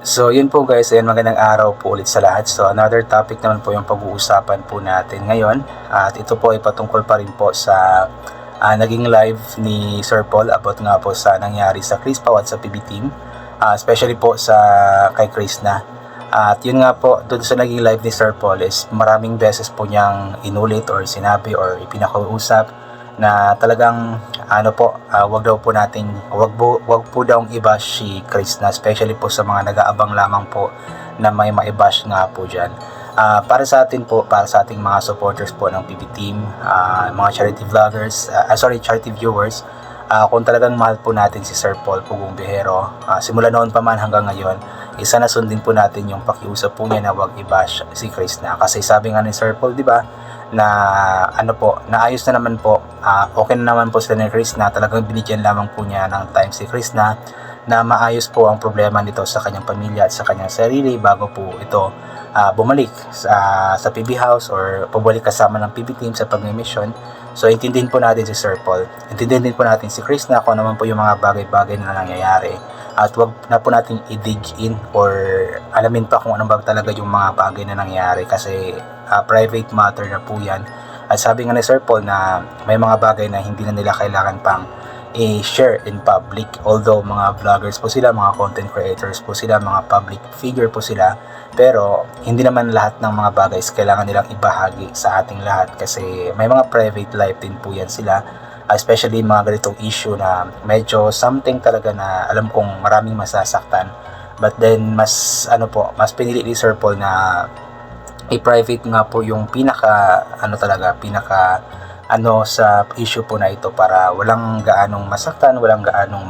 So yun po guys, ayan, magandang araw po ulit sa lahat. So another topic naman po yung pag-uusapan po natin ngayon. At ito po ay patungkol pa rin po sa naging live ni Sir Paul about nga po sa nangyari sa Chris Pao at sa PB Team. Especially po sa kay Chris na. At yun nga po, doon sa naging live ni Sir Paul is maraming beses po niyang inulit or sinabi or ipinakausap na talagang wag po daw i-bash si Chris na, especially po sa mga nag-aabang lamang po na may ma-bash nga po diyan. Para sa atin po, para sa ating mga supporters po ng PB Team, mga charity vloggers, charity viewers, kung talagang mahal po natin si Sir Paul Pugong Bihero, simula noon pa man hanggang ngayon, isa na sundin po natin yung pakiusap po niya na wag i-bash si Chris na. Kasi sabi nga ni Sir Paul, di ba, na naayos na naman po, okay na naman po sila ni Chris na, talagang binigyan lamang po niya ng time si Chris na maayos po ang problema nito sa kanyang pamilya at sa kanyang sarili bago po ito bumalik sa PB House or pabalik kasama ng PB Team sa pag-mission. So intindihin po natin si Sir Paul, intindihin din po natin si Chris na kung naman po yung mga bagay-bagay na nangyayari, at wag na po natin i-dig in or alamin pa kung ano ba talaga yung mga bagay na nangyayari kasi private matter na po yan. At sabi nga ni Sir Paul na may mga bagay na hindi na nila kailangan pang i-share in public, although mga vloggers po sila, mga content creators po sila, mga public figure po sila, pero hindi naman lahat ng mga bagay kailangan nilang ibahagi sa ating lahat kasi may mga private life din po yan sila, especially mga ganitong issue na medyo something talaga na alam kong maraming masasaktan, but then mas pinili ni Sir Paul na i-private nga po yung pinaka sa issue po na ito para walang gaanong masaktan, walang gaanong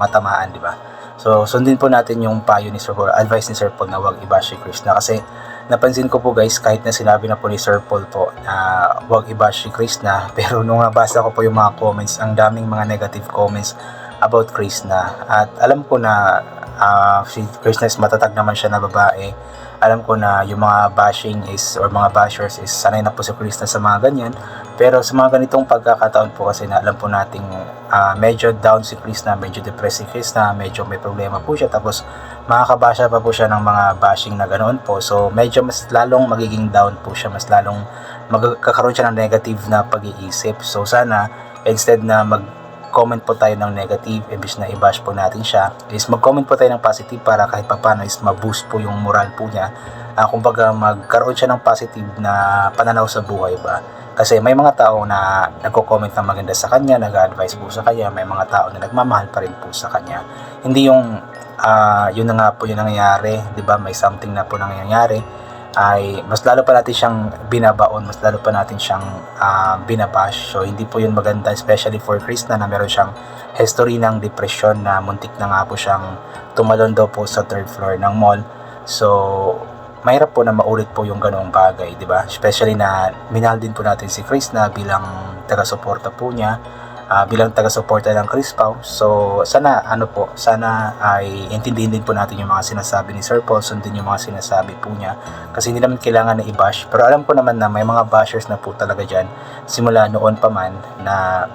matamaan, di ba? So sundin po natin yung payo ni Sir Paul, advice ni Sir Paul na wag i-bash si Chris na, kasi napansin ko po guys, kahit na sinabi na po ni Sir Paul po na wag i-bash si Chris na, pero nung nabasa ko po yung mga comments, ang daming mga negative comments about Chris na. At alam ko na si Chris na is matatag naman siya na babae. Alam ko na yung mga bashing is or mga bashers is sanay na po si Chris na sa mga ganyan, pero sa mga ganitong pagkakataon po kasi na alam po nating medyo down si Chris na, medyo depressed si Chris na, medyo may problema po siya, tapos makakabasha pa po siya ng mga bashing na ganoon po, so medyo mas lalong magiging down po siya, mas lalong magkakaroon siya ng negative na pag-iisip. So sana instead na comment po tayo ng negative, imbis na i-bash po natin siya, is mag-comment po tayo ng positive para kahit papano is ma-boost po yung moral po niya. Kumbaga magkaroon siya ng positive na pananaw sa buhay ba. Kasi may mga tao na nagko-comment ng maganda sa kanya, nag-advise po sa kanya, may mga tao na nagmamahal pa rin po sa kanya. Hindi yung yun na nga po yung nangyayari, di ba? May something na po nangyayari ay mas lalo pa natin siyang binabaon, mas lalo pa natin siyang binabash. So hindi po yun maganda, especially for Chris na meron siyang history ng depression, na muntik na nga po siyang tumalon daw po sa 3rd floor ng mall. So mahirap po na maulit po yung ganoong bagay, di ba? Especially na minahal din po natin si Chris na bilang taga-suporta po niya, bilang taga-suporta ng Chris Pao. So sana ay intindihin din po natin yung mga sinasabi ni Sir Paul, sundin yung mga sinasabi po niya, kasi hindi naman kailangan na i-bash. Pero alam ko naman na may mga bashers na po talaga dyan simula noon pa man na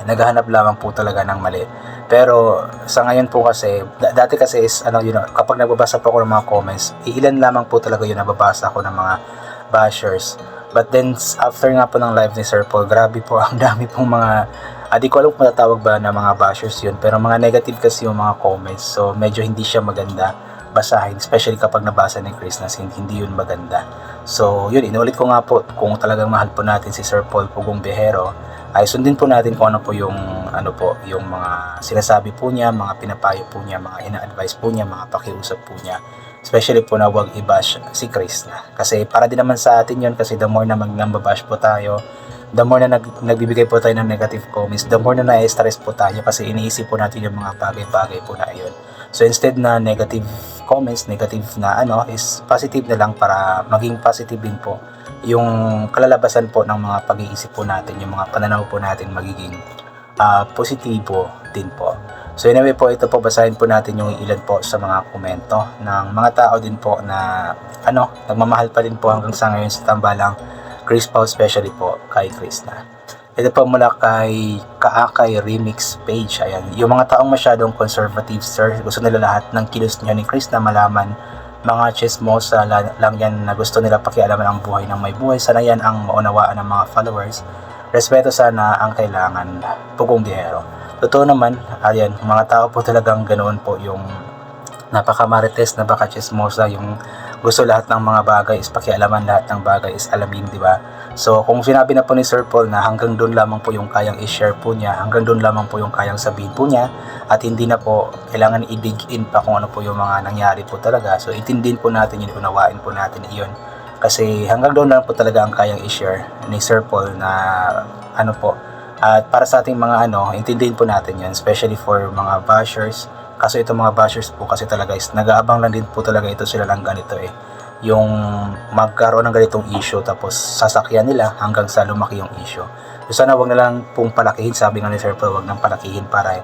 naghahanap lamang po talaga ng mali. Pero sa ngayon po kasi, dati kasi is kapag nagbabasa po ako ng mga comments, ilan lamang po talaga yung nababasa ko ng mga bashers. But then after nga po ng live ni Sir Paul, grabe po, ang dami pong mga di ko alam kung matatawag ba na mga bashers yun, pero mga negative kasi yung mga comments. So medyo hindi siya maganda basahin, especially kapag nabasa ni Chris na hindi yun maganda. So yun, inulit ko nga po, kung talagang mahal po natin si Sir Paul Pugong Bihero, ay sundin po natin kung ano po yung yung mga sinasabi po niya, mga pinapayo po niya, mga ina-advise po niya, mga pakiusap po niya. Especially po na wag i-bash si Chris na. Kasi para din naman sa atin yun, kasi the more na maglambabash po tayo, the more na nagbibigay po tayo ng negative comments, the more na na-stress po tayo kasi iniisip po natin yung mga bagay-bagay po na yun. So instead na negative comments, negative na is positive na lang para maging positive din po yung kalalabasan po ng mga pag-iisip po natin, yung mga pananaw po natin magiging positibo din po. So anyway po, ito po, basahin po natin yung ilan po sa mga komento ng mga tao din po na nagmamahal pa din po hanggang sa ngayon sa tambalang Chris Pao, especially po kay Chris na. Ito po mula kay Kaakay Remix page. Ayan, yung mga taong masyadong conservative, sir, gusto nila lahat ng kilos niya ni Chris na malaman. Mga chismosa lang yan na gusto nila pakialaman ang buhay ng may buhay. Sana yan ang maunawaan ng mga followers. Respeto sana ang kailangan. Pugong bihero. Totoo naman, ayan, mga tao po talagang ganoon po, yung napakamarites, napaka-chismosa, yung gusto lahat ng mga bagay is pakialaman, lahat ng bagay is alamin, di ba? So, kung sinabi na po ni Sir Paul na hanggang doon lamang po yung kayang i-share po niya, hanggang doon lamang po yung kayang sabihin po niya, at hindi na po kailangan i-dig in pa kung ano po yung mga nangyari po talaga. So, intindihin po natin yun, unawain po natin iyon. Kasi hanggang doon lang po talaga ang kayang i-share ni Sir Paul na ano po. At para sa ating mga intindihin po natin yun, especially for mga bashers. Kaso itong mga bashers po kasi talaga is nag-aabang lang din po talaga ito sila ng ganito yung magkaroon ng ganitong issue tapos sasakyan nila hanggang sa lumaki yung issue. So sana wag na lang pong palakihin, sabi nga ni Sir Paul, wag nang palakihin para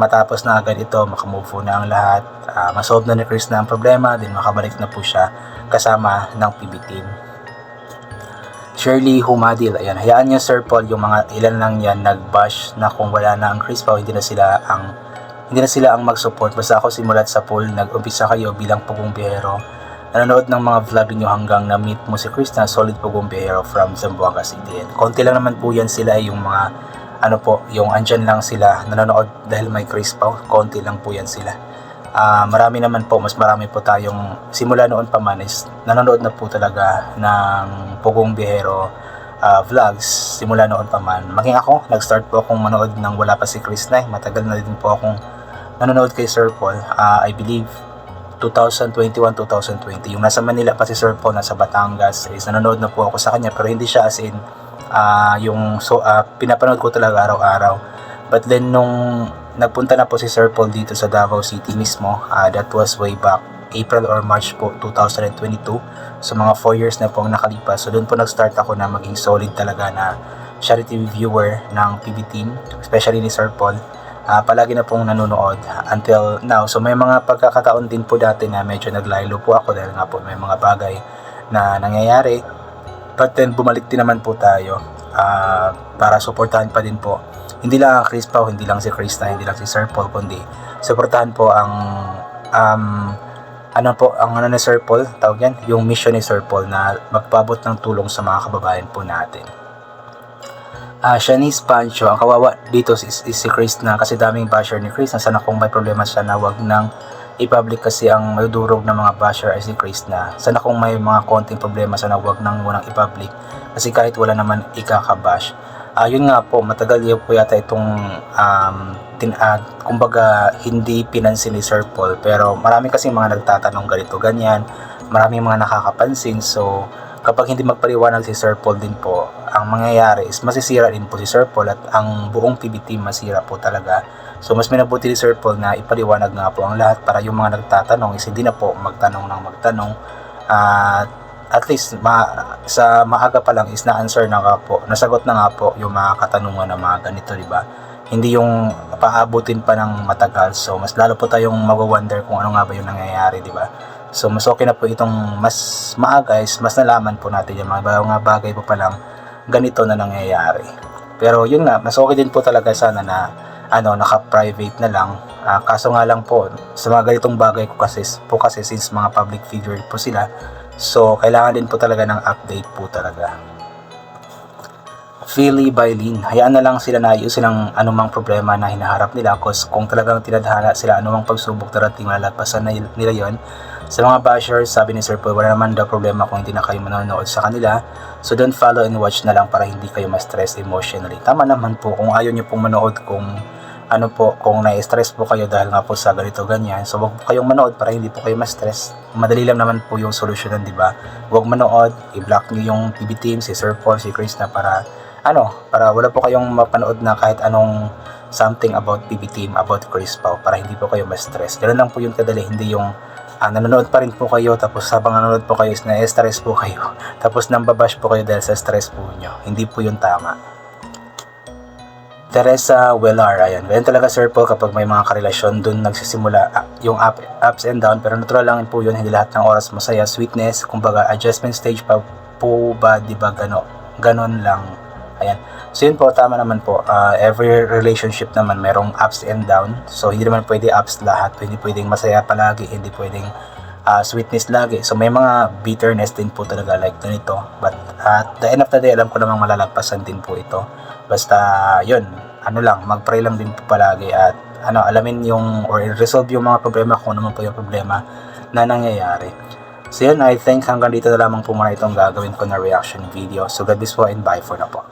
matapos na agad ito, makamove na ang lahat, masolve na ni Chris na ang problema, din makabalik na po siya kasama ng PB team. Shirley Humadil, ayan, hayaan niyo Sir Paul, yung mga ilan lang yan nag-bash na kung wala na ang Chris Pao, hindi na sila ang mag-support. Basta ako simulat sa pool, nag-umpisa kayo bilang pugong bihero. Nanonood ng mga vlog niyo hanggang na-meet mo si Chris na solid pugong bihero from Zamboanga City. Konti lang naman po yan sila, yung mga yung andyan lang sila nanonood dahil may Chris Pao. Konti lang po yan sila. Marami naman po, mas marami po tayong simula noon pa man is nanonood na po talaga ng pugong bihero vlogs simula noon pa man. Maging ako, nag-start po akong manood nang wala pa si Chris na. Matagal na din po akong nanonood kay Sir Paul. I believe 2021-2020. Yung nasa Manila pa si Sir Paul, nasa Batangas, is nanonood na po ako sa kanya, pero hindi siya as in pinapanood ko talaga araw-araw. But then nung nagpunta na po si Sir Paul dito sa Davao City mismo, that was way back April or March po 2022. So mga 4 years na po ang nakalipas. So doon po nag-start ako na maging solid talaga na charity viewer ng PB team, especially ni Sir Paul. Palagi na pong nanonood until now. So may mga pagkakataon din po dati na medyo naglaylo po ako dahil nga po may mga bagay na nangyayari. But then bumalik din naman po tayo para suportahan pa din po. Hindi lang Chris Pao, hindi lang si Krista, hindi lang si Sir Paul, kundi suportahan po ang ni Sir Paul, tawag yan, yung mission ni Sir Paul na magpabot ng tulong sa mga kababayan po natin. Shanice Pancho, ang kawawa dito is si Chris na, kasi daming basher ni Chris na sana kung may problema siya na wag nang i-public, kasi ang madudurog ng mga basher ay si Chris na. Sana kung may mga konting problema sana wag nang i-public, kasi kahit wala naman ikakabash. Yun nga po, matagal yun po yata itong kumbaga hindi pinansin ni Sir Paul, pero marami kasi mga nagtatanong ganito ganyan, marami mga nakakapansin. So kapag hindi magpaliwanag si Sir Paul din po, ang mangyayari is masisira din po si Sir Paul at ang buong PB team masira po talaga. So mas minabuti ni Sir Paul na ipaliwanag nga po ang lahat para yung mga nagtatanong is hindi na po magtanong at least sa maaga pa lang is na-answer na nga po, nasagot na nga po yung mga katanungan ng mga ganito, di ba? Hindi yung paabutin pa ng matagal. So mas lalo po tayong mag-wonder kung ano nga ba yung nangyayari, di ba? So mas okay na po itong mas maaga is mas nalaman po natin yung mga bagay po pa lang ganito na nangyayari. Pero yun nga, mas okay din po talaga sana na naka-private na lang. Kaso nga lang po, sa mga ganitong bagay kasi since mga public figure po sila, so kailangan din po talaga ng update po talaga. Philly Bailin, hayaan na lang sila na ayusin ang anumang problema na hinaharap nila, cause kung talagang tinadhana sila anumang pagsubok darating, malalampasan na nila yon. Sa mga bashers, sabi ni Sir Paul, wala naman daw problema kung hindi na kayo manonood sa kanila. So don't follow and watch na lang para hindi kayo ma-stress emotionally. Tama naman po, kung ayaw nyo pong manood, kung na-stress po kayo dahil nga po sa ganito ganyan, so wag po kayong manood para hindi po kayo ma-stress. Madali lang naman po yung solusyonan, di ba? Wag manood, i-block niyo yung PB team, si Sir Paul, si Chris na para wala po kayong mapanood na kahit anong something about PB team, about Chris Pao, para hindi po kayo ma-stress. Ganun lang po yung kadali, hindi yung nanonood pa rin po kayo tapos habang nanonood po kayo is na-stress po kayo tapos nambabash po kayo dahil sa stress po nyo. Hindi po yung tama. Teresa Wellar, ayan. Ganyan talaga Sir Paul kapag may mga karelasyon, dun nagsisimula yung ups and down, pero natural lang po yun, hindi lahat ng oras masaya. Sweetness, kumbaga adjustment stage pa po ba, di ba ganon lang. Ayan. So yun po, tama naman po. Every relationship naman merong ups and down. So hindi naman pwede ups lahat. Hindi pwedeng masaya palagi, hindi pwedeng sweetness lagi. So may mga bitterness din po talaga like ganito. But at the end of the day, alam ko namang malalagpasan din po ito. Basta yun, magpray lang din po palagi at alamin yung or resolve yung mga problema kung ano man po yung problema na nangyayari. So yun, I think hanggang dito na lamang po muna itong gagawin ko na reaction video. So God bless po and bye for na po.